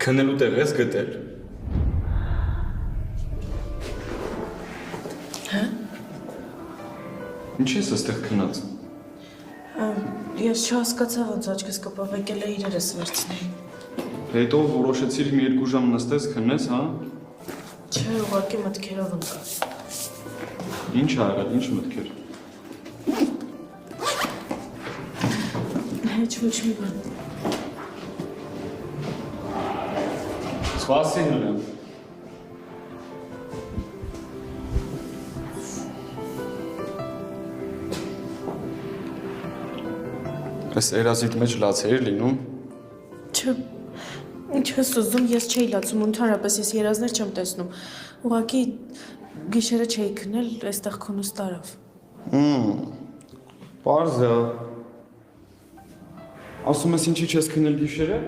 Քնելու տեղ ես գտել։ Հա։ Ինչ ես այստեղ քնած։ Ես չհասկացա ոնց աչքս կպավ եկել է իրերս վերցնեի։ Հետո որոշեցիր մի 2 ժամ նստես քնես, հա։ Չէ, ուղղակի մտքերով ընկա։ Ինչ ա եղել, ինչ մտքեր։ Ոչ մի բան։ Սպասի հլը։ Այս երազիդ մեջ լաց էր լինում։ Չէ, ինչ ես ուզում, ես չէի լացում, ընդհանրապես ես երազներ չեմ տեսնում։ Ուղղակի գիշերը չէի քնել, այստեղ քունս տարավ։ Պարզ է։ Ասում ես ինչի չես քնել գիշերը։